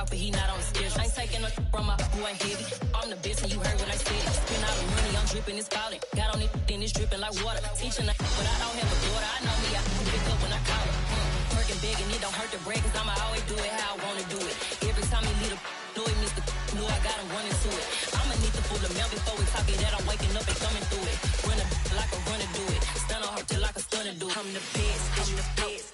but he not on the schedule. I ain't taking no from my boy heavy. I'm the best and you heard what I said. Spend all the money, I'm dripping, it's falling. Got on it, then it's dripping like water. Teaching her, but I don't have a daughter. I know me, I can pick up when I call her. Working big and it don't hurt to break, cause I'ma always do it how I wanna do it. Every time he lead a know it, Mr. Know I got him running to it. I'ma need to full of milk before we talk it that I'm waking up and coming through it. Run a like a runner do it. Stun on her till like a stunner do it. I'm the best, I'm the best.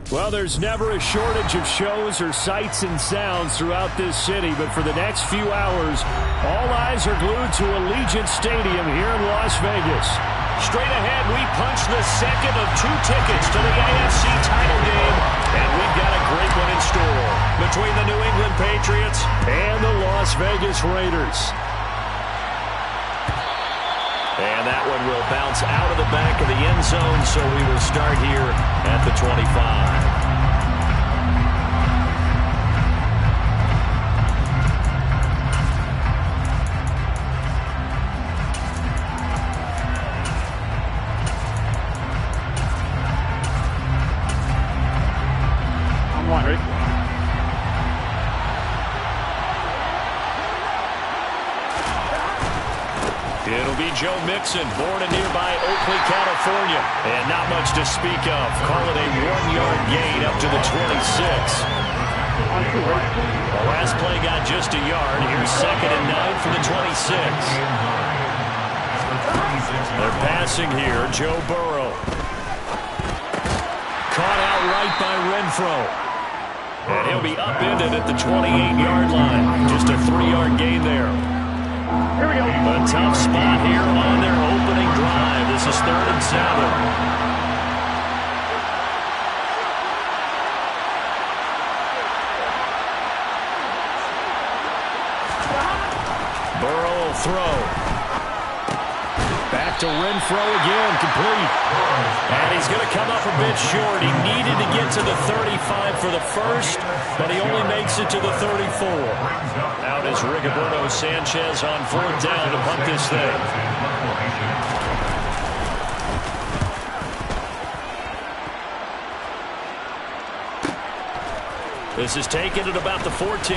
Well, there's never a shortage of shows or sights and sounds throughout this city, but for the next few hours, all eyes are glued to Allegiant Stadium here in Las Vegas. Straight ahead, we punch the second of 2 tickets to the AFC title game, and we've got a great one in store between the New England Patriots and the Las Vegas Raiders. And that one will bounce out of the back of the end zone, so we will start here at the 25. It'll be Joe Mixon, born in nearby Oakley, California. And not much to speak of. Call it a 1-yard gain up to the 26. The last play got just a yard. Here's 2nd and 9 for the 26. They're passing here. Joe Burrow. Caught out right by Renfro. And he'll be upended at the 28-yard line. Just a 3-yard gain there. Here we go. A tough spot here on their opening drive. This is 3rd and 7. Burrow will throw. Back to Renfro again, complete. And he's going to come up a bit short. He needed to get to the 35 for the first, but he only makes it to the 34. Out is Rigoberto Sanchez on 4th down to punt this thing. This is taken at about the 14.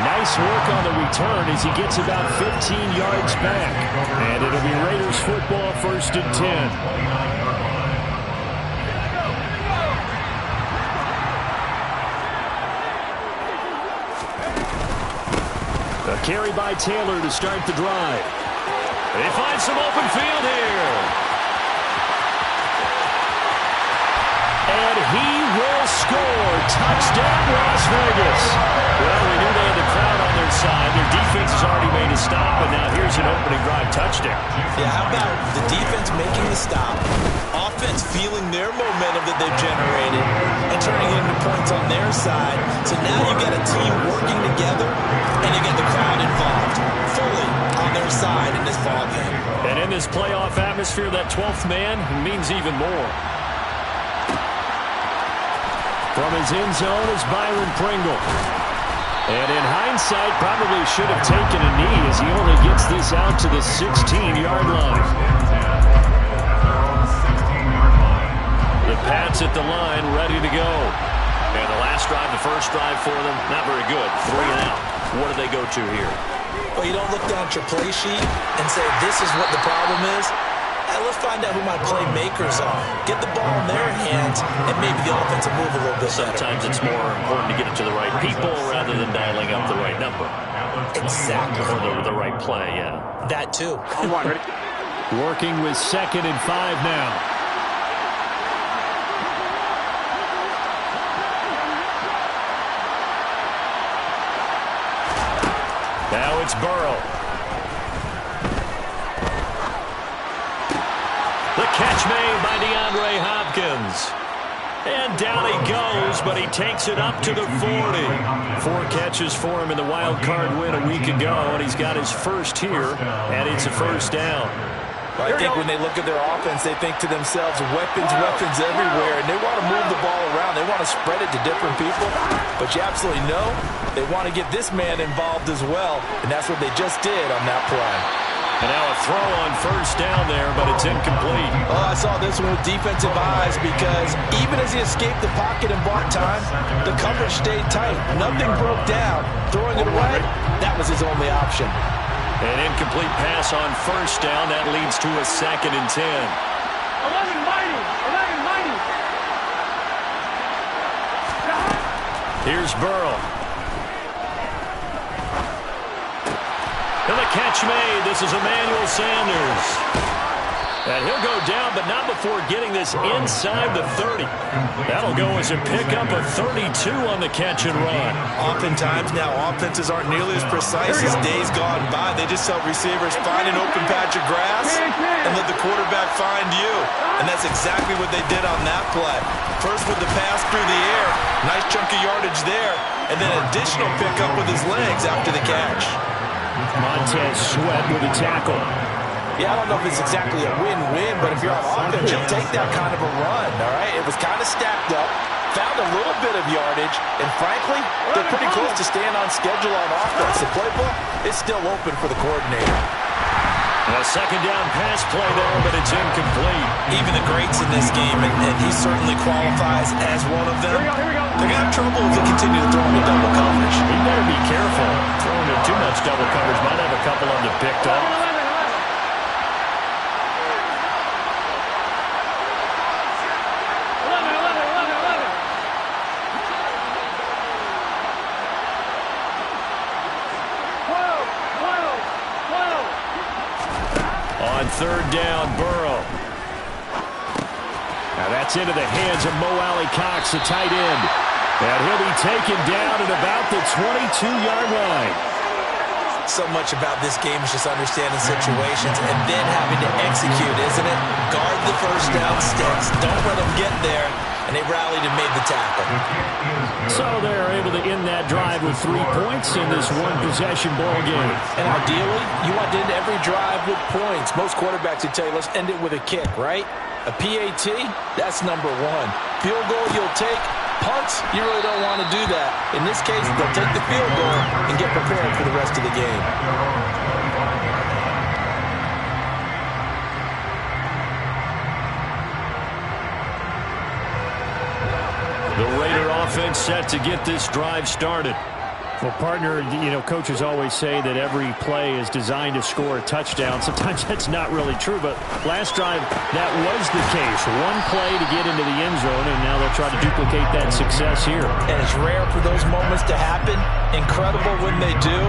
Nice work on the return as he gets about 15 yards back. And it'll be Raiders football, 1st and 10. A carry by Taylor to start the drive. They find some open field here. And he will score. Touchdown, Las Vegas. Well, we knew they had the crowd on their side. Their defense has already made a stop, and now here's an opening drive touchdown. Yeah, how about the defense making the stop, offense feeling their momentum that they've generated, and turning it into points on their side. So now you get a team working together, and you get the crowd involved fully on their side in this ballgame. And in this playoff atmosphere, that 12th man means even more. From his end zone is Byron Pringle. And in hindsight, probably should have taken a knee as he only gets this out to the 16-yard line. The Pats at the line, ready to go. And the last drive, the first drive for them, not very good. 3 and out. What do they go to here? Well, you don't look down at your play sheet and say, this is what the problem is. Let's find out who my playmakers are. Get the ball in their hands, and maybe the offense will move a little bit better. Sometimes it's more important to get it to the right people rather than dialing up the right number. Exactly. Or the right play, yeah. That too. Working with 2nd and 5 now. Now it's Burrow. Catch made by DeAndre Hopkins. And down he goes, but he takes it up to the 40. 4 catches for him in the wild card win a week ago, and he's got his first here, and it's a 1st down. I think when they look at their offense, they think to themselves, weapons everywhere, and they want to move the ball around. They want to spread it to different people, but you absolutely know they want to get this man involved as well, and that's what they just did on that play. And now a throw on first down there, but it's incomplete. Oh, I saw this one with defensive eyes because even as he escaped the pocket and bought time, the coverage stayed tight. Nothing broke down. Throwing it away, that was his only option. An incomplete pass on first down. That leads to a 2nd and 10. 11 mighty. Here's Burrow. And the catch made. This is Emmanuel Sanders. And he'll go down, but not before getting this inside the 30. That'll go as a pickup of 32 on the catch and run. Oftentimes now offenses aren't nearly as precise as days gone by. They just help receivers find an open patch of grass and let the quarterback find you. And that's exactly what they did on that play. First with the pass through the air. Nice chunk of yardage there. And then additional pickup with his legs after the catch. Montez Sweat with a tackle. Yeah, I don't know if it's exactly a win-win, but if you're on offense, you'll take that kind of a run, all right? It was kind of stacked up, found a little bit of yardage, and frankly, they're pretty close to staying on schedule on offense. The playbook is still open for the coordinator. A second down pass play there, but it's incomplete. Even the greats in this game, and he certainly qualifies as one of them, they're going to have trouble if they continue to throw into double coverage. He better be careful. Throwing into too much double coverage might have a couple of them picked off. On third down, Burrow. Now that's into the hands of Mo Alley-Cox, the tight end. And he'll be taken down at about the 22-yard line. So much about this game is just understanding situations and then having to execute, isn't it? Guard the first down sticks. Don't let them get there. And they rallied and made the tackle. So they're able to end that drive with 3 points in this one-possession ball game. And ideally, you want to end every drive with points. Most quarterbacks would tell you, let's end it with a kick, right? A PAT, that's number one. Field goal you'll take. Punts, you really don't want to do that. In this case, they'll take the field goal and get prepared for the rest of the game. The Raider offense set to get this drive started. Well, partner, you know, coaches always say that every play is designed to score a touchdown. Sometimes that's not really true, but last drive, that was the case. One play to get into the end zone, and now they'll try to duplicate that success here. And it's rare for those moments to happen. Incredible when they do.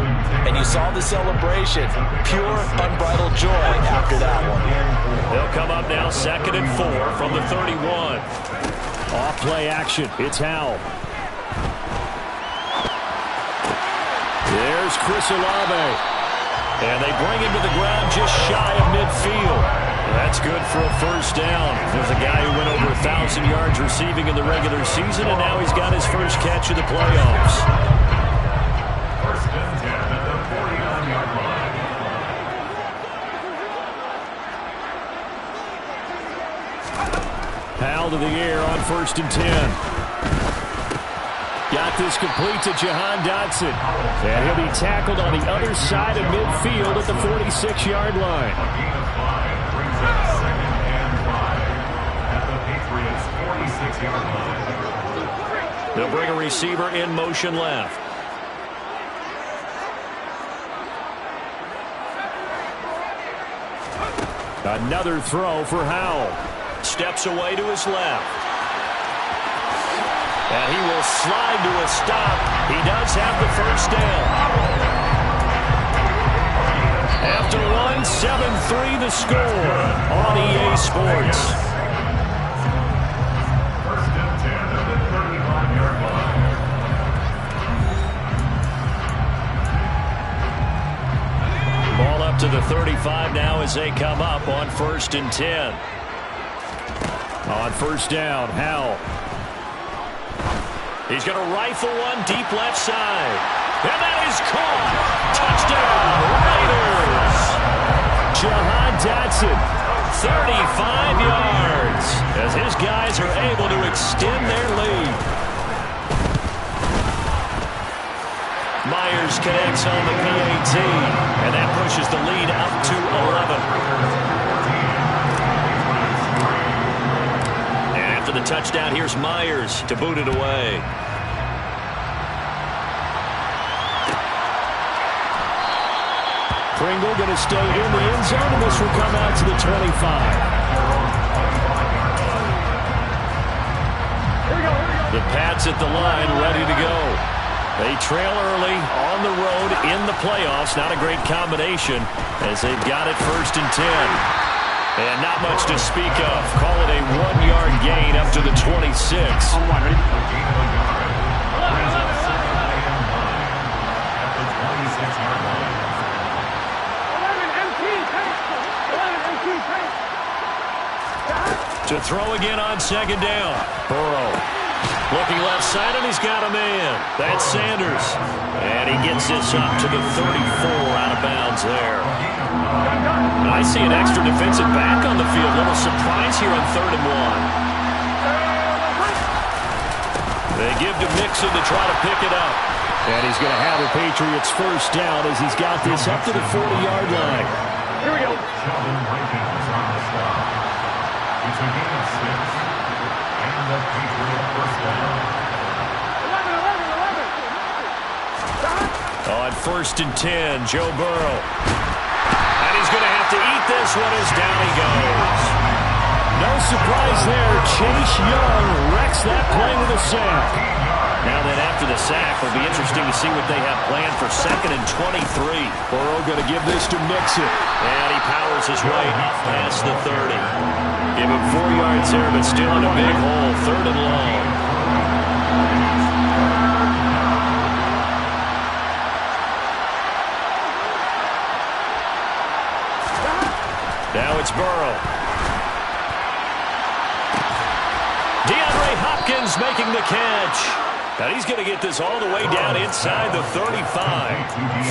And you saw the celebration. Pure, unbridled joy after that one. They'll come up now 2nd and 4 from the 31. Off play action. It's Howell. There's Chris Olave. And they bring him to the ground just shy of midfield. That's good for a first down. There's a guy who went over 1,000 yards receiving in the regular season, and now he's got his first catch of the playoffs. First and 10 at the 49-yard line. Howell to the air on 1st and 10. Got this complete to Jahan Dotson. And he'll be tackled on the other side of midfield at the 46-yard line. Brings up 2nd and 5 at the Patriots' 46-yard line. They'll bring a receiver in motion left. Another throw for Howell. Steps away to his left. And he will slide to a stop. He does have the first down. After one, 7-3 the score on EA Sports. First and 10 at the 35-yard line. Ball up to the 35 now as they come up on 1st and 10. On first down, Howell. He's going to rifle one deep left side. And that is caught. Touchdown, Raiders. Jahan Dotson, 35 yards, as his guys are able to extend their lead. Myers connects on the PAT, and that pushes the lead up to 11. And after the touchdown, here's Myers to boot it away. Pringle going to stay in the end zone, and this will come out to the 25. The Pats at the line, ready to go. They trail early on the road in the playoffs. Not a great combination as they've got it 1st and 10. And not much to speak of. Call it a 1-yard gain up to the 26. To throw again on 2nd down. Burrow looking left side, and he's got a man. That's Sanders. And he gets this up to the 34 out of bounds there. I see an extra defensive back on the field. Little surprise here on 3rd and 1. They give to Mixon to try to pick it up. And he's going to have the Patriots 1st down as he's got this up to the 40-yard line. Here we go. Sheldon Rankins on the stop. It's a gain of 6. And the Patriots 1st down. 11. On 1st and 10, Joe Burrow. And he's going to have to eat this one as down he goes. No surprise there. Chase Young wrecks that play with a sack. Now then, after the sack, it'll be interesting to see what they have planned for 2nd and 23. Burrow going to give this to Mixon. And he powers his way past the 30. Give him 4 yards there, but still in a big hole. 3rd and long. Now it's Burrow. DeAndre Hopkins making the catch. And he's going to get this all the way down inside the 35.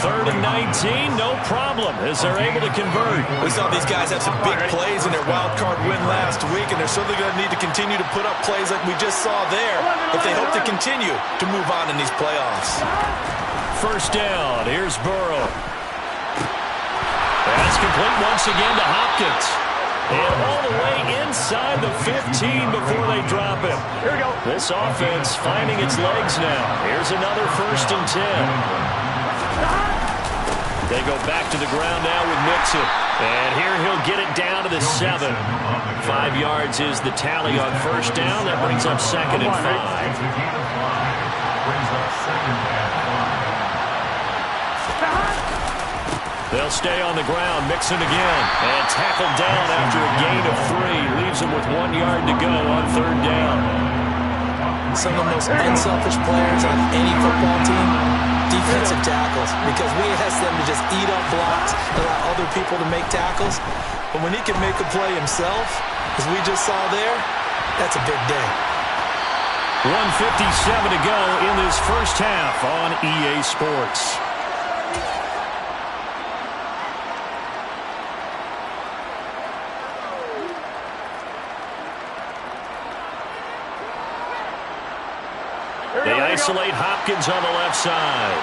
3rd and 19, no problem, as they're able to convert. We saw these guys have some big plays in their wild card win last week, and they're certainly going to need to continue to put up plays like we just saw there if they hope to continue to move on in these playoffs. 1st down, here's Burrow. Pass complete once again to Hopkins. And all the way inside the 15 before they drop him. Here we go. This offense finding its legs now. Here's another 1st and 10. They go back to the ground now with Mixon. And here he'll get it down to the 7. 5 yards is the tally on 1st down. That brings up 2nd and 5. Brings up 2nd and 5. They'll stay on the ground. Mixon again. And tackled down after a gain of 3. Leaves them with 1 yard to go on 3rd down. Some of the most unselfish players on any football team, defensive tackles, because we ask them to just eat up blocks, allow other people to make tackles. But when he can make a play himself, as we just saw there, that's a big day. 1:57 to go in this 1st half on EA Sports. They isolate Hopkins on the left side.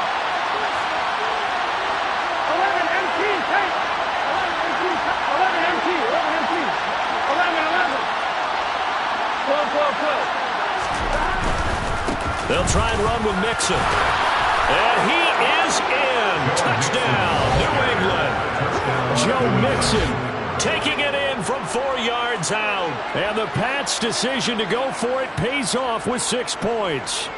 11 MT, take. 11 MT, 11 MT. 11, 11. 12. They'll try and run with Mixon. And he is in. Touchdown, New England. Joe Mixon taking it in from 4 yards out. And the Pats' decision to go for it pays off with 6 points.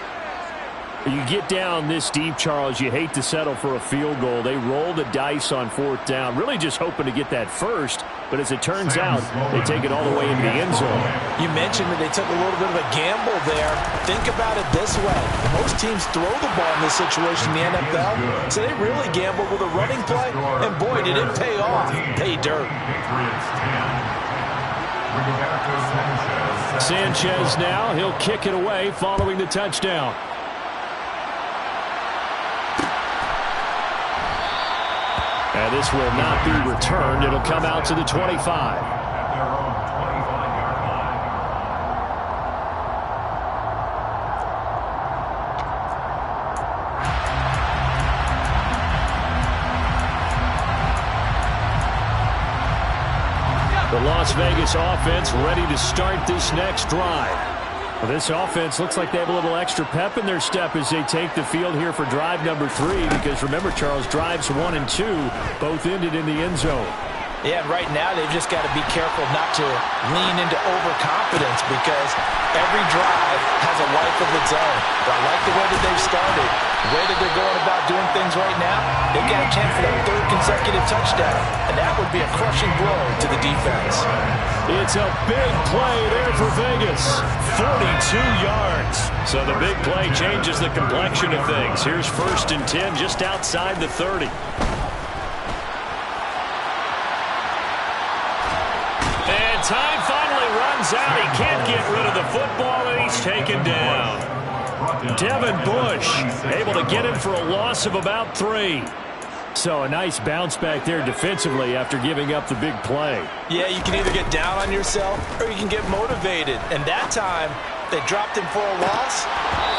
You get down this deep, Charles, you hate to settle for a field goal. They roll the dice on 4th down, really just hoping to get that first. But as it turns out, they take it all the way into the end zone. You mentioned that they took a little bit of a gamble there. Think about it this way. Most teams throw the ball in this situation in the NFL, so they really gambled with a running play. And boy, did it pay off. Pay dirt. Sanchez now, he'll kick it away following the touchdown. And this will not be returned. It'll come out to the 25. At their own 25-yard line. The Las Vegas offense ready to start this next drive. Well, this offense looks like they have a little extra pep in their step as they take the field here for drive number 3, because remember, Charles, drives 1 and 2 both ended in the end zone. Yeah, and right now they've just got to be careful not to lean into overconfidence, because every drive has a life of its own. But I like the way that they've started, the way that they're going about doing things right now. They've got a chance for that 3rd consecutive touchdown, and that would be a crushing blow to the defense. It's a big play there for Vegas. 42 yards. So the big play changes the complexion of things. Here's 1st and 10 just outside the 30. Time finally runs out. He can't get rid of the football, and he's taken down. Devin Bush able to get him for a loss of about 3. So a nice bounce back there defensively after giving up the big play. Yeah, you can either get down on yourself or you can get motivated. And that time, they dropped him for a loss.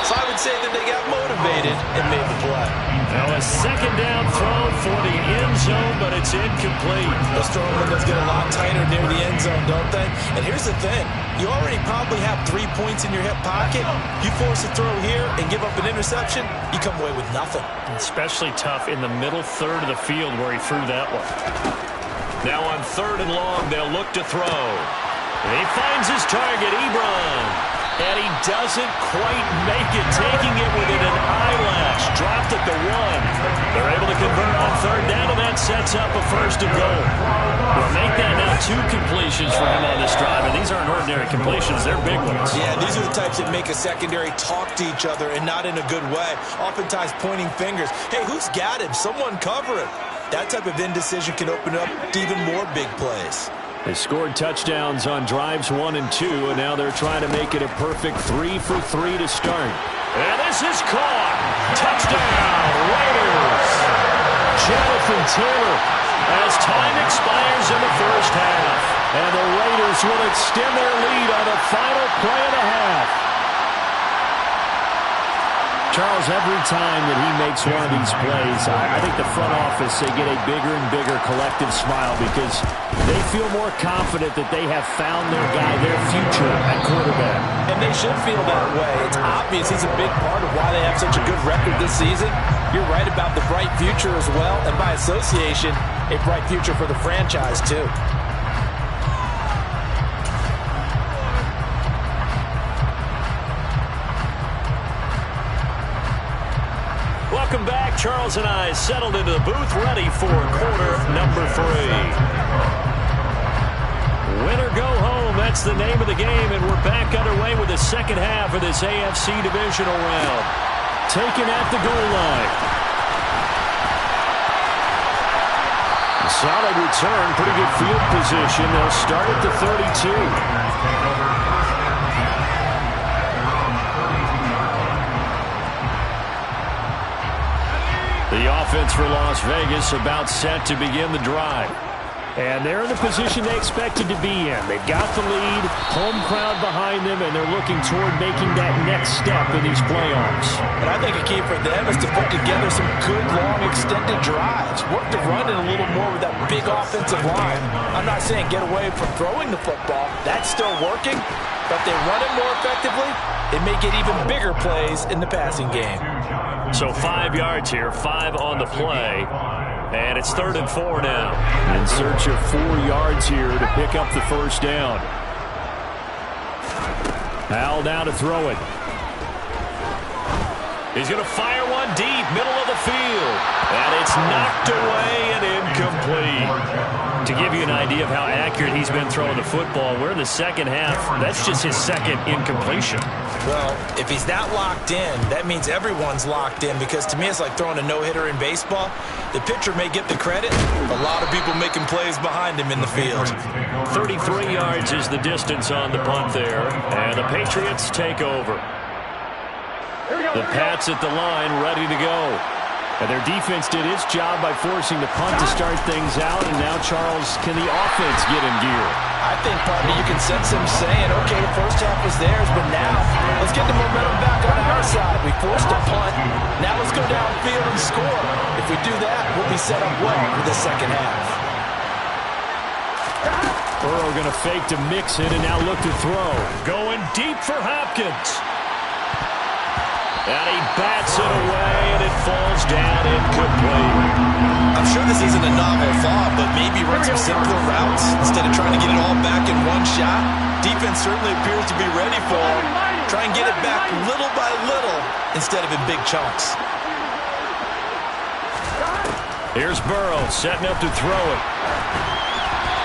So I would say that they got motivated and made the play. Now a 2nd down throw for the end zone, but it's incomplete. Those throwing windows get a lot tighter near the end zone, don't they? And here's the thing. You already probably have 3 points in your hip pocket. You force a throw here and give up an interception, you come away with nothing. Especially tough in the middle third of the field where he threw that one. Now on 3rd and long, they'll look to throw. And he finds his target, Ebron. And he doesn't quite make it, taking it within an eyelash. Dropped at the 1. They're able to convert on 3rd down, and that sets up a 1st and goal. We'll make that now 2 completions for him on this drive, and these aren't ordinary completions. They're big ones. Yeah, these are the types that make a secondary talk to each other, and not in a good way. Oftentimes pointing fingers. Hey, who's got him? Someone cover him. That type of indecision can open up to even more big plays. They scored touchdowns on drives 1 and 2, and now they're trying to make it a perfect 3 for 3 to start. And this is caught. Touchdown, Raiders. Jonathan Taylor, as time expires in the 1st half. And the Raiders will extend their lead on the final play of the half. Charles, every time that he makes one of these plays, I think the front office, they get a bigger and bigger collective smile because they feel more confident that they have found their guy, their future at quarterback. And they should feel that way. It's obvious he's a big part of why they have such a good record this season. You're right about the bright future as well, and by association, a bright future for the franchise too. Welcome back. Charles and I settled into the booth, ready for quarter number 3. Win or go home, that's the name of the game, and we're back underway with the 2nd half of this AFC divisional round. Taken at the goal line. A solid return, pretty good field position. They'll start at the 32. The offense for Las Vegas about set to begin the drive. And they're in the position they expected to be in. They've got the lead, home crowd behind them, and they're looking toward making that next step in these playoffs. And I think a key for them is to put together some good, long, extended drives. Work the run in a little more with that big offensive line. I'm not saying get away from throwing the football. That's still working. But if they run it more effectively, they may get even bigger plays in the passing game. So 5 yards here, 5 on the play. And it's 3rd and 4 now. In search of 4 yards here to pick up the 1st down. Al now to throw it. He's going to fire one deep, middle of the field. And it's knocked away and incomplete. To give you an idea of how accurate he's been throwing the football, we're in the 2nd half. That's just his 2nd incompletion. Well, if he's not locked in, that means everyone's locked in, because to me it's like throwing a no-hitter in baseball. The pitcher may get the credit. A lot of people making plays behind him in the field. 33 yards is the distance on the punt there. And the Patriots take over. The Pats at the line ready to go. And their defense did its job by forcing the punt to start things out. And now, Charles, can the offense get in gear? I think, partner, you can sense them saying, okay, the 1st half was theirs, but now let's get the momentum back on our side. We forced a punt. Now let's go downfield and score. If we do that, we'll be set up well for the 2nd half. Burrow going to fake to Mixon and now look to throw. Going deep for Hopkins. And he bats it away, and it falls down incomplete. I'm sure this isn't a novel thought, but maybe run some simpler routes instead of trying to get it all back in one shot. Defense certainly appears to be ready for him. Try and get it back little by little instead of in big chunks. Here's Burrow setting up to throw it.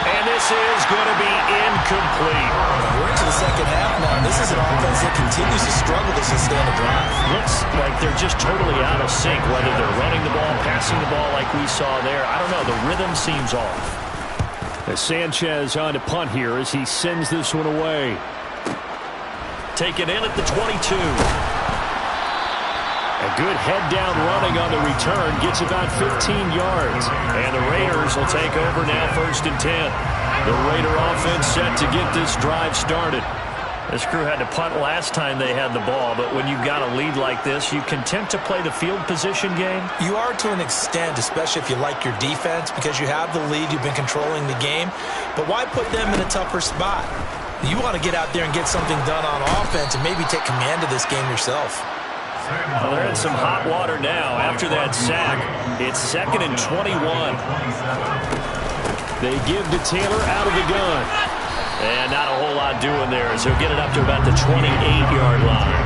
And this is going to be incomplete. We're into the second half now. This is an offense that continues to struggle to sustain a drive. Looks like they're just totally out of sync, whether they're running the ball, passing the ball like we saw there. I don't know. The rhythm seems off. As Sanchez on to punt here as he sends this one away. Taken in at the 22. A good head-down running on the return gets about 15 yards. And the Raiders will take over now 1st and 10. The Raider offense set to get this drive started. This crew had to punt last time they had the ball, but when you've got a lead like this, you content to play the field position game? You are to an extent, especially if you like your defense, because you have the lead, you've been controlling the game. But why put them in a tougher spot? You want to get out there and get something done on offense and maybe take command of this game yourself. Well, they're in some hot water now after that sack. It's 2nd and 21. They give to Taylor out of the gun. And not a whole lot doing there, so he'll get it up to about the 28-yard line.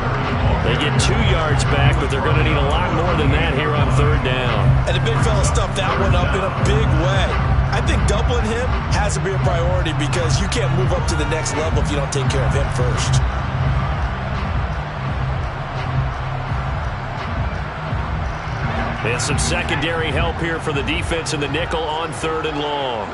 They get 2 yards back, but they're going to need a lot more than that here on 3rd down. And the big fella stuffed that one up in a big way. I think doubling him has to be a priority because you can't move up to the next level if you don't take care of him first. And some secondary help here for the defense in the nickel on 3rd and long.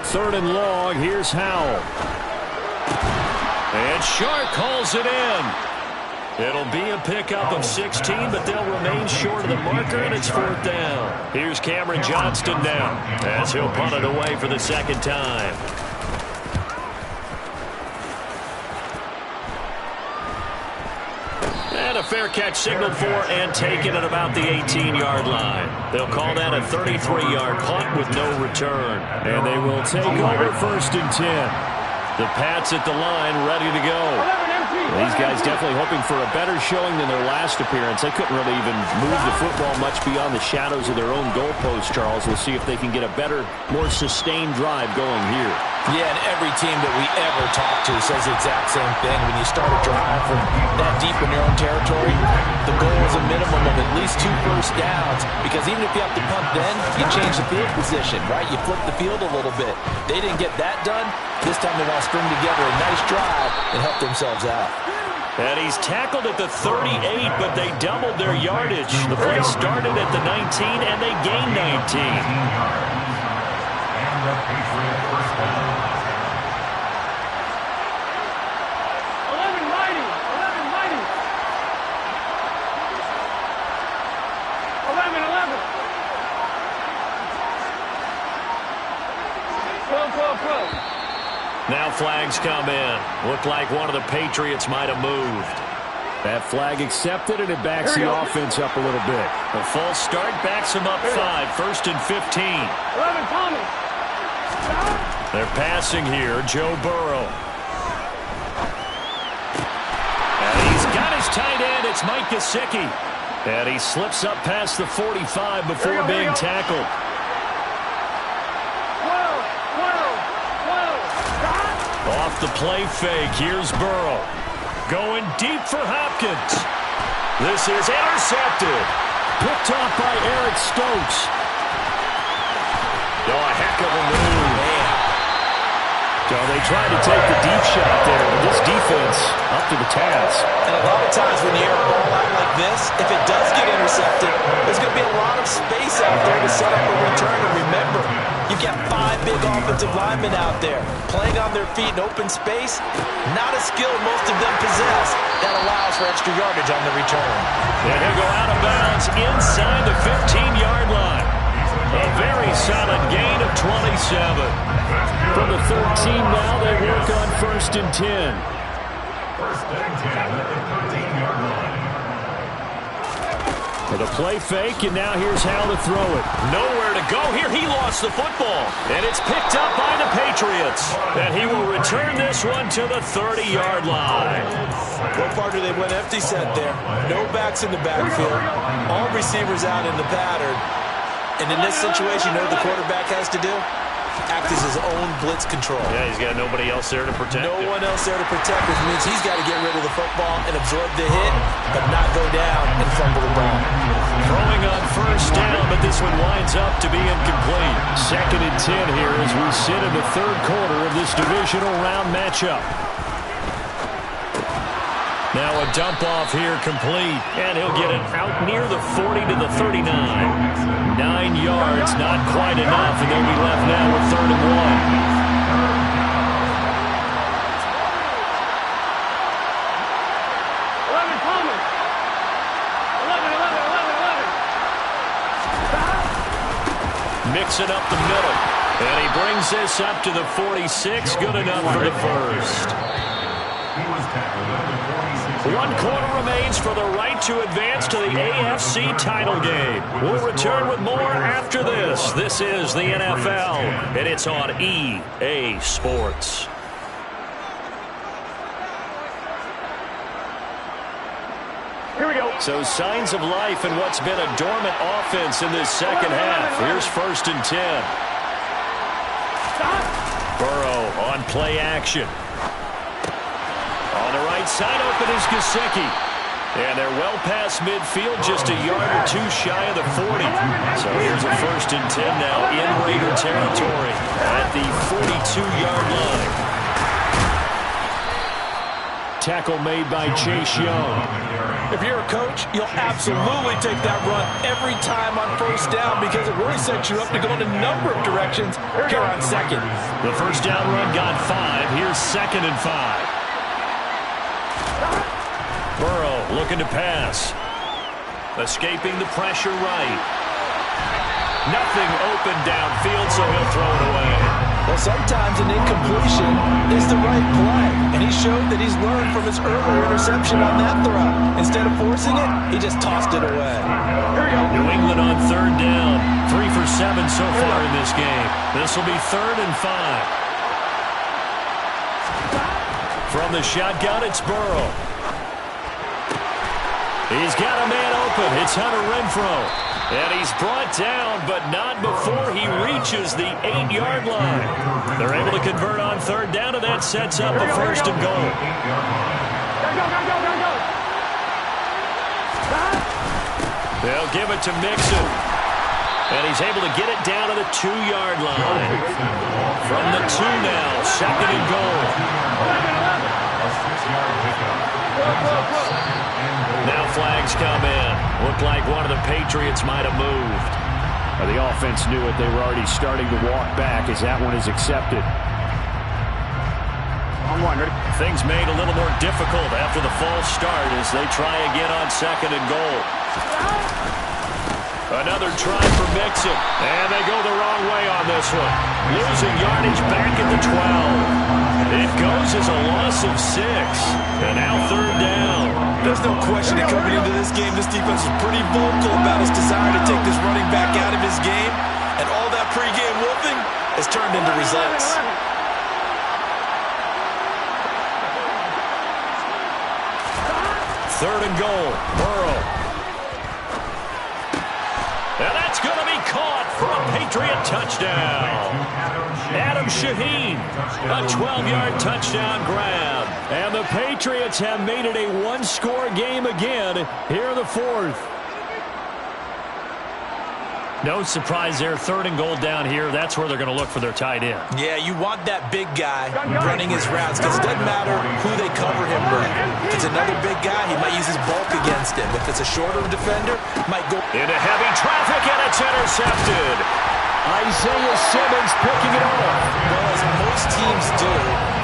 Third and long, here's Howell. And Shark calls it in. It'll be a pickup of 16, but they'll remain short of the marker, and it's 4th down. Here's Cameron Johnston now, as he'll punt it away for the 2nd time. And a fair catch signaled for and taken at about the 18-yard line. They'll call that a 33-yard punt with no return. And they will take over 1st and 10. The Pats at the line ready to go. These guys definitely hoping for a better showing than their last appearance. They couldn't really even move the football much beyond the shadows of their own goalpost, Charles. We'll see if they can get a better, more sustained drive going here. Yeah, and every team that we ever talk to says the exact same thing. When you start a drive from that deep in your own territory, the goal is a minimum of at least 2 first downs, because even if you have to punt then, you change the field position, right? You flip the field a little bit. They didn't get that done. This time they want to string together a nice drive and help themselves out. And he's tackled at the 38, but they doubled their yardage. The play started at the 19, and they gained 19. And the Patriot first down. 11 mighty. 12. Now flags come in. Looked like one of the Patriots might have moved. That flag accepted, and it backs the offense up a little bit. A false start backs them up 5. 1st and 15. 11, Tommy. They're passing here. Joe Burrow. And he's got his tight end. It's Mike Gesicki. And he slips up past the 45 before being tackled. 12. Off the play fake, here's Burrow. Going deep for Hopkins. This is intercepted. Picked off by Eric Stokes. Oh, a heck of a move. Man. So they tried to take the deep shot there, but this defense up to the task. And a lot of times when you air a ball out like this, if it does get intercepted, there's going to be a lot of space out there to set up a return. And remember, you've got 5 big offensive linemen out there playing on their feet in open space. Not a skill most of them possess. That allows for extra yardage on the return. And he'll go out of bounds inside the 15-yard line. A very solid gain of 27. From the 13 now, they work on 1st and 10. First and 10 at the 13-yard line. The play fake, and now here's how to throw it. Nowhere to go here. He lost the football. And it's picked up by the Patriots. And he will return this one to the 30-yard line. Well, partner, they went empty set there. No backs in the backfield. All receivers out in the pattern. And in this situation, you know what the quarterback has to do? Act as his own blitz control. Yeah, he's got nobody else there to protect him. No one else there to protect, which means he's got to get rid of the football and absorb the hit, but not go down and fumble the ball. Throwing on first down, but this one winds up to be incomplete. 2nd and 10 here as we sit in the third quarter of this divisional round matchup. Now a dump off here complete, and he'll get it out near the 40 to the 39. 9 yards, not quite enough, and they'll be left now with 3rd and 11 coming. 11. Mixing up the middle, and he brings this up to the 46. Good enough for the first. He was tackled at the 46. 1 quarter remains for the right to advance to the AFC title game. We'll return with more after this. This is the NFL, and it's on EA Sports. Here we go. So signs of life in what's been a dormant offense in this second half. Here's 1st and 10. Burrow on play action. On the right side, open is Gesicki. And they're well past midfield, just a yard or two shy of the 40. So here's a 1st and 10 now in Raider territory at the 42-yard line. Tackle made by Chase Young. If you're a coach, you'll absolutely take that run every time on first down because it really sets you up to go in a number of directions here on 2nd. The first down run got 5. Here's 2nd and 5. Burrow looking to pass. Escaping the pressure right. Nothing open downfield, so he'll throw it away. Well, sometimes an incompletion is the right play, and he showed that he's learned from his earlier interception on that throw. Instead of forcing it, he just tossed it away. Here we go. New England on 3rd down. 3 for 7 so far in this game. This will be 3rd and 5. From the shotgun, it's Burrow. He's got a man open. It's Hunter Renfrow. And he's brought down, but not before he reaches the 8-yard line. They're able to convert on 3rd down, and that sets up a 1st and goal. Go. They'll give it to Mixon. And he's able to get it down to the 2-yard line. From the 2 now, 2nd and goal. Now flags come in. Looked like one of the Patriots might have moved. The offense knew it. They were already starting to walk back as that one is accepted. I'm wondering. Things made a little more difficult after the false start as they try again on 2nd and goal. Another try for Mixon. And they go the wrong way on this one. Losing yardage back at the 12. It goes as a loss of 6. And now 3rd down. There's no question that coming into this game, this defense was pretty vocal about his desire to take this running back out of his game. And all that pregame whooping has turned into results. 3rd and goal. Burrow. And that's going to be caught for a Patriot touchdown. Adam Shaheen, a 12-yard touchdown grab. And the Patriots have made it a one-score game again here in the 4th. No surprise there, 3rd and goal down here. That's where they're going to look for their tight end. Yeah, you want that big guy running his routes because it doesn't matter who they cover him with. If it's another big guy, he might use his bulk against him. If it's a shorter defender, might go into heavy traffic, and it's intercepted. Isaiah Simmons picking it off. Well, as most teams do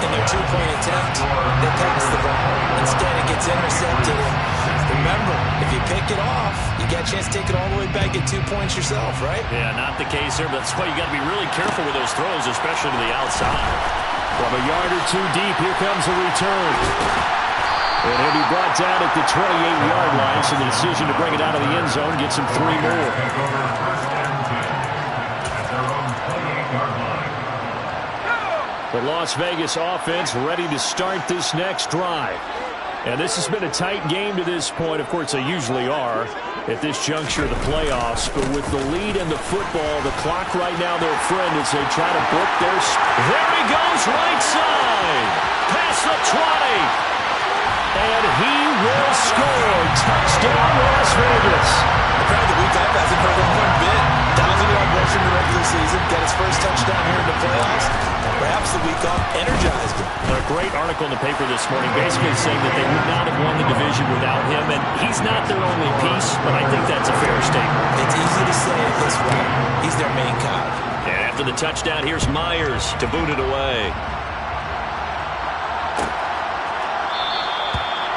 in their two-point attempt, they pass the ball. Instead, it gets intercepted. And remember, if you pick it off, you get a chance to take it all the way back, get 2 points yourself, right? Yeah, not the case here, but that's why you got to be really careful with those throws, especially to the outside. From a yard or two deep, here comes a return. And he'll be brought down at the 28-yard line, so the decision to bring it out of the end zone gets him 3 more. The Las Vegas offense ready to start this next drive. And this has been a tight game to this point. Of course, they usually are at this juncture of the playoffs. But with the lead in the football, the clock right now their friend as they try to book their... There he goes, right side. Past the 20. And he will score. Touchdown, Las Vegas. The crowd the week off hasn't hurt him one bit. 1,000-yard rush in the regular season. Get his first touchdown here in the playoffs. Perhaps the week off energized him. A great article in the paper this morning basically saying that they would not have won the division without him. And he's not their only piece, but I think that's a fair statement. It's easy to say it this way. He's their main cog. And after the touchdown, here's Myers to boot it away.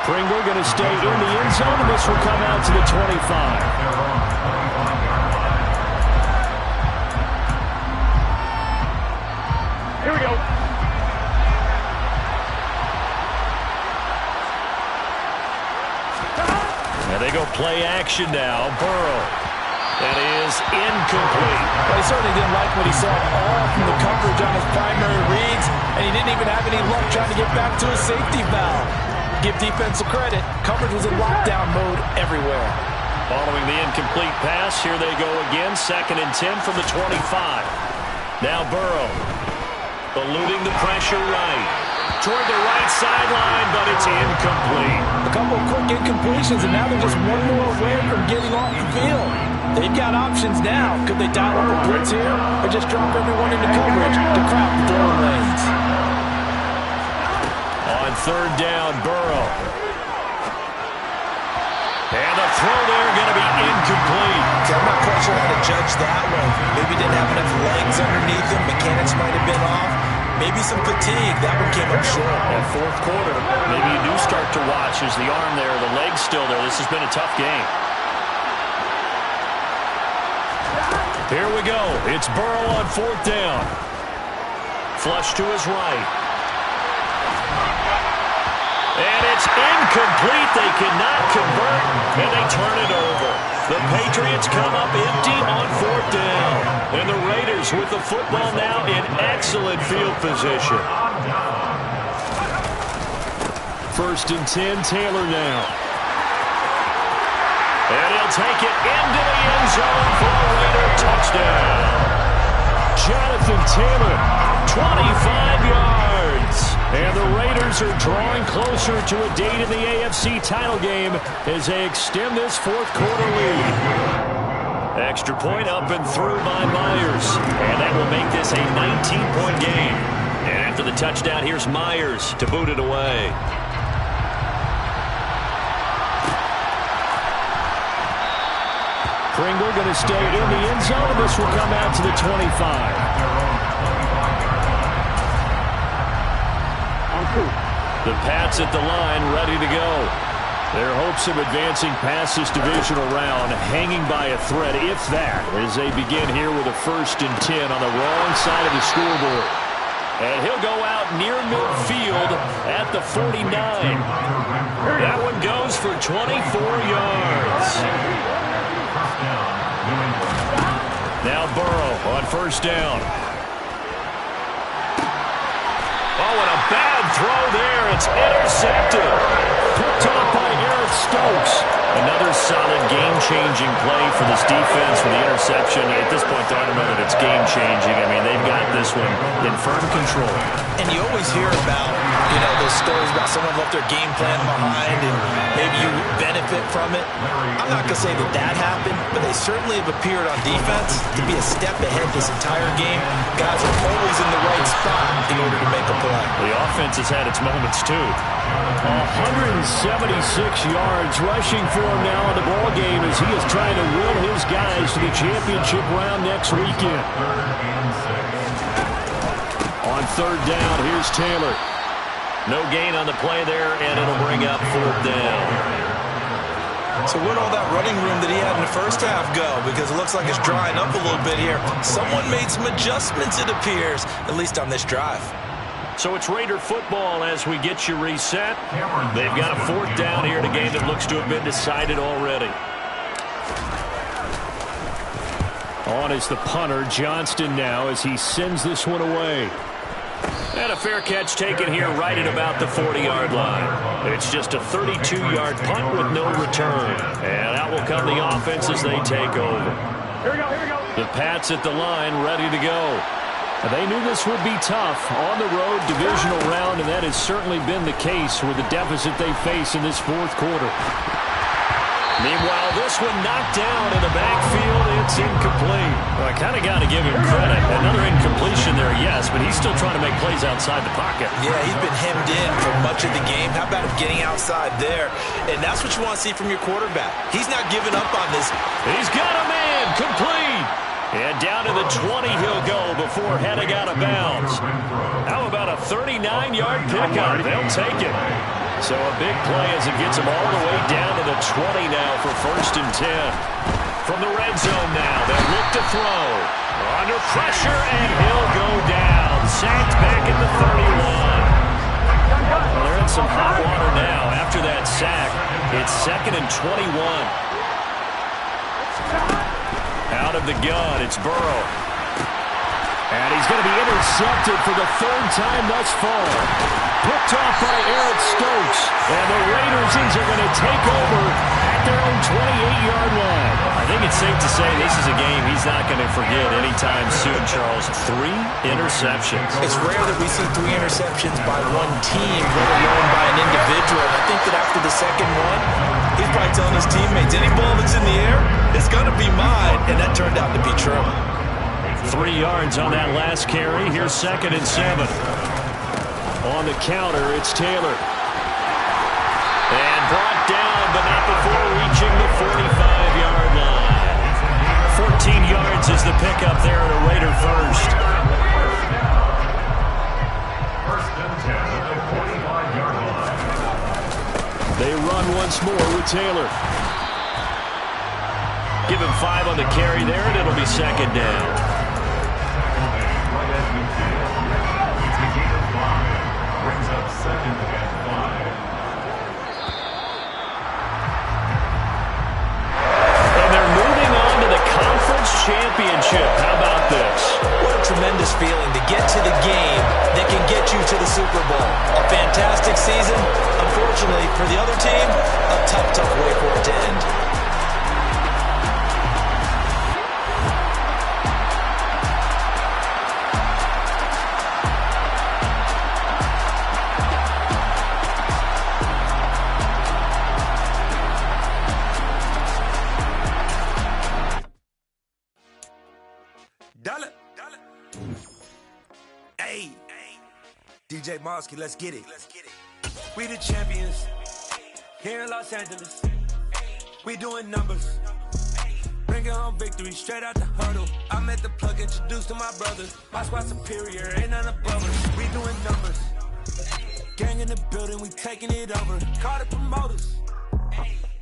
Pringle going to stay in the end zone, and this will come out to the 25. Here we go. And they go play action now. Burrow. That is incomplete. Well, he certainly didn't like what he saw all from the coverage on his primary reads, and he didn't even have any luck trying to get back to his safety valve. Give defensive credit. Coverage was in lockdown mode everywhere. Following the incomplete pass, here they go again. 2nd and 10 from the 25. Now Burrow. Eluding the pressure right. Toward the right sideline, but it's incomplete. A couple of quick incompletions, and now they're just one more away from getting off the field. They've got options now. Could they dial up a blitz here, or just drop everyone into coverage to crowd the throwing lanes? On 3rd down, Burrow. And the throw there going to be incomplete. I'm not quite sure how to judge that one. Maybe didn't have enough legs underneath him. Mechanics might have been off. Maybe some fatigue. That one came up short. That 4th quarter, maybe you do start to watch as the arm there, the leg's still there. This has been a tough game. Here we go. It's Burrow on 4th down. Flush to his right. And it's incomplete. They cannot convert, and they turn it over. The Patriots come up empty on 4th down. And the Raiders with the football now in excellent field position. 1st and 10, Taylor now. And he'll take it into the end zone for a Raider touchdown. Jonathan Taylor, 25 yards. And the Raiders are drawing closer to a date in the AFC title game as they extend this 4th quarter lead. Extra point up and through by Myers. And that will make this a 19-point game. And after the touchdown, here's Myers to boot it away. Pringle going to stay in the end zone, and this will come out to the 25. The Pats at the line, ready to go. Their hopes of advancing past this divisional round hanging by a thread, if that, as they begin here with a 1st and 10 on the wrong side of the scoreboard. And he'll go out near midfield at the 49. That one goes for 24 yards. Now Burrow on 1st down. Oh, and a bad throw there. It's intercepted. Picked off by Eric Stokes. Another solid game-changing play for this defense with the interception. At this point, I don't know that it's game-changing. I mean, they've got this one in firm control. And you always hear about, those stories about someone left their game plan behind and maybe you benefit from it. I'm not going to say that that happened, but they certainly have appeared on defense to be a step ahead this entire game. Guys are always in the right spot in order to make a play. The offense has had its moments, too. 176 yards rushing for him now in the ball game as he is trying to will his guys to the championship round next weekend. On 3rd down, here's Taylor. No gain on the play there, and it'll bring up 4th down. So where'd all that running room that he had in the first half go? Because it looks like it's drying up a little bit here. Someone made some adjustments, it appears, at least on this drive. So it's Raider football as we get you reset. They've got a 4th down here in a game that looks to have been decided already. On is the punter, Johnston now, as he sends this one away. And a fair catch taken here right at about the 40-yard line. It's just a 32-yard punt with no return. And out will come the offense as they take over. Here we go, here we go. The Pats at the line, ready to go. They knew this would be tough on the road, divisional round, and that has certainly been the case with the deficit they face in this 4th quarter. Meanwhile, this one knocked down in the backfield. It's incomplete. Well, I kind of got to give him credit. Another incompletion there, yes, but he's still trying to make plays outside the pocket. Yeah, he's been hemmed in for much of the game. How about him getting outside there? And that's what you want to see from your quarterback. He's not giving up on this. He's got a man, complete. And down to the 20 he'll go before heading out of bounds. How about a 39-yard pickup? They'll take it. So a big play as it gets him all the way down to the 20 now for 1st and 10. From the red zone now, they'll look to throw. Under pressure, and he'll go down. Sacked back at the 31. Well, they're in some hot water now. After that sack, it's 2nd and 21. Out of the gun, it's Burrow. And he's going to be intercepted for the 3rd time thus far. Picked off by Eric Stokes. And the Raiders are going to take over at their own 28-yard line. I think it's safe to say this is a game he's not going to forget anytime soon, Charles. 3 interceptions. It's rare that we see 3 interceptions by one team, let alone by an individual. And I think that after the second one, he's probably telling his teammates, any ball that's in the air, it's going to be mine. And that turned out to be true. 3 yards on that last carry. Here's 2nd and 7. On the counter, it's Taylor. And brought down, but not before reaching the 45-yard line. 14 yards is the pickup there at a Raider first. 1st and 10 at the 45-yard line. They run once more with Taylor. Give him 5 on the carry there, and it'll be 2nd down. Right at midfield. It's a gain of 5. Brings up 2nd and 5. And they're moving on to the conference championship. How about this? What a tremendous feeling to get to the game that can get you to the Super Bowl. A fantastic season. Unfortunately, for the other team, a tough, tough way for it to end. Hey, DJ Mosky, let's get it. We the champions here in Los Angeles. We doing numbers. Bringing home victory straight out the huddle. I met the plug, introduced to my brothers. My squad superior, ain't none above us. We doing numbers. Gang in the building, we taking it over. Call the promoters.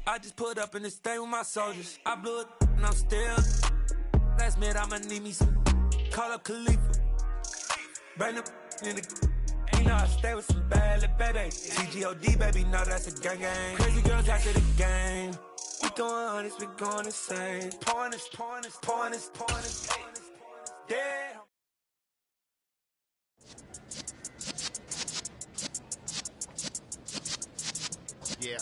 I just put up in this thing with my soldiers. I blew it and I'm still. Last minute I'ma need me some. Call up Khalifa. Bring the in the. You know I stay with some bad little baby. CGOD baby, no that's a gang gang. Crazy girls after the game. We going honest, we going insane. Pouring this. Yeah. Yeah.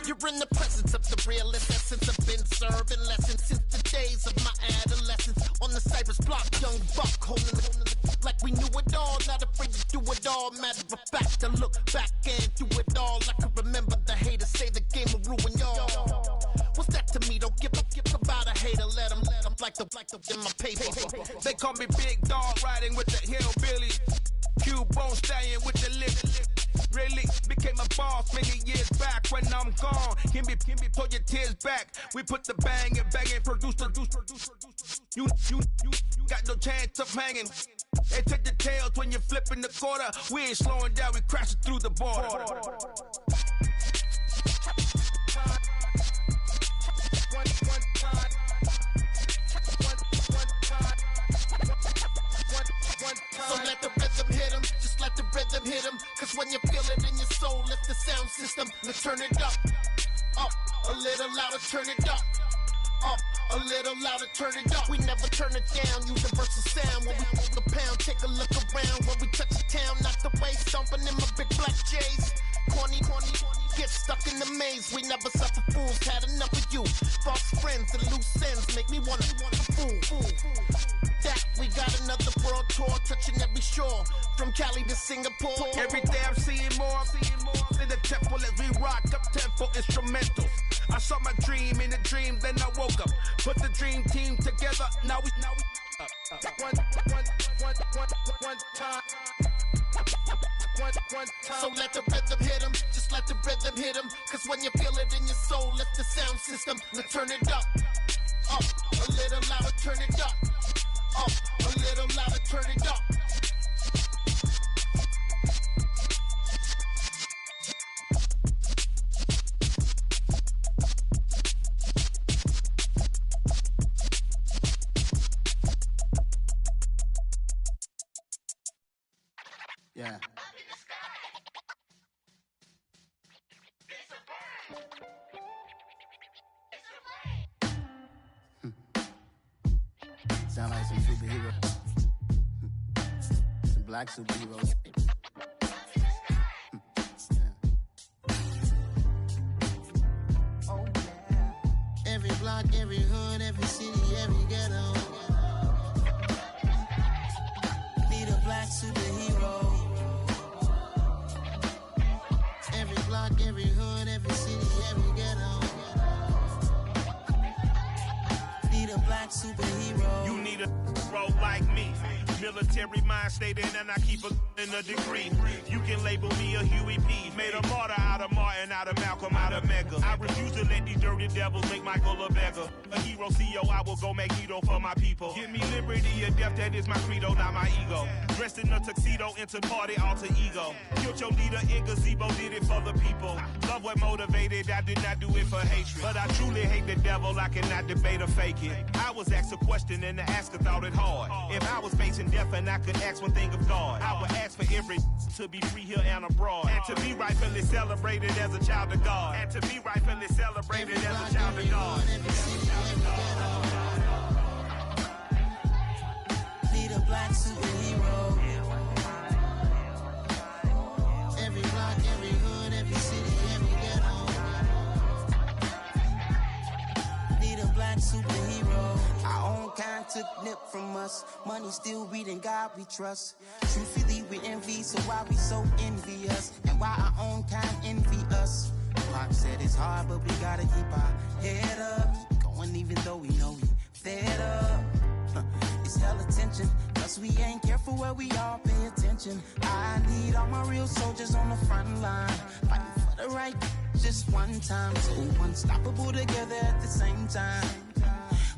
You're in the presence of the realest essence. I've been serving lessons since the days of my adolescence. On the Cypress block, young buck holding it like we knew it all. Not afraid to do it all. Matter of fact, to look back and do it all. I can remember the haters say the game will ruin y'all. What's that to me? Don't give about a hater. Let them like the in my paper. They call me Big Dog, riding with the hillbilly. Q-Bone stallion with the lip. Really became a boss many years back. When I'm gone, can be pull your tears back. We put the bang and produce. You got no chance of hanging. They take the tails when you're flipping the quarter. We ain't slowing down, we crashing through the border. rhythm hit 'em, cause when you feel it in your soul, lift the sound system. Let's turn it up, a little louder, turn it up, a little louder, turn it up. We never turn it down, universal sound. When we hold the pound, take a look around. When we touch the town, knock the waist, stomping in my big black J's. Corny, get stuck in the maze. We never suffer fools, had enough of you. False friends and loose ends make me wanna fool. That we got another world tour, touching every shore, from Cali to Singapore. Every day I'm seeing more in the temple as we rock up tempo instrumentals. I saw my dream in a dream, then I woke up. Put the dream team together. Now we one time. So let the rhythm hit 'em, just let the rhythm hit 'em. Cause when you feel it in your soul, lift the sound system. Let's turn it up, a little louder, turn it up, a little louder, turn it up. Yeah. Sound like some superheroes. Some black superheroes. Oh yeah. Every block, every hood, every city, every ghetto. Need a black superhero. Every block, every hood, every city, every ghetto. Need a black superhero. You need a role like me. Military mind stated, and I keep in a degree. You can label me a Huey P. Made a martyr out of Martin, out of Malcolm, out of Mega. I refuse to let these dirty devils make Michael a beggar. A hero CEO, I will go Magneto for my people. Give me liberty or death, that is my credo, not my ego. Dressed in a tuxedo, into party, alter ego. Killed your leader in gazebo, did it for the people. Love what motivated, I did not do it for hatred. But I truly hate the devil, I cannot debate or fake it. I was asked a question and the asker thought it hard. If I was facing death and I could ask one thing of God, I would ask for every to be free here and abroad, and to be rightfully celebrated as a child of God, and to be rightfully celebrated as a child of God. Need a black superhero. Every block, every hood, every city, every ghetto. Need a black superhero. Our own kind took nip from us. Money still reading, God we trust. Truthfully we envy, so why we so envious? And why our own kind envy us? Pac said it's hard, but we gotta keep our head up. Going even though we know we fed up. It's hella tension, plus we ain't careful where we all pay attention. I need all my real soldiers on the front line, fighting for the right just one time. So unstoppable together at the same time,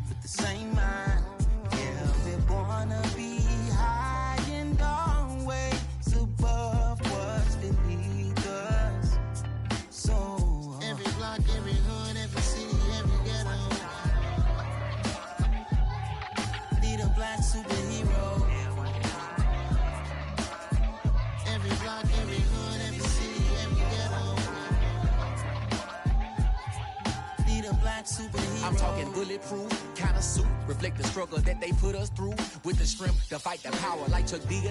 with the same mind. Yeah, we're gonna be high and always above what's beneath us. So every block, every hood, every city, every ghetto. Need a black superhero. Every block, every hood, every city, every ghetto. Need a black superhero. I'm talking bulletproof kind of suit, reflect the struggle that they put us through, with the strength to fight the power like Chuck D.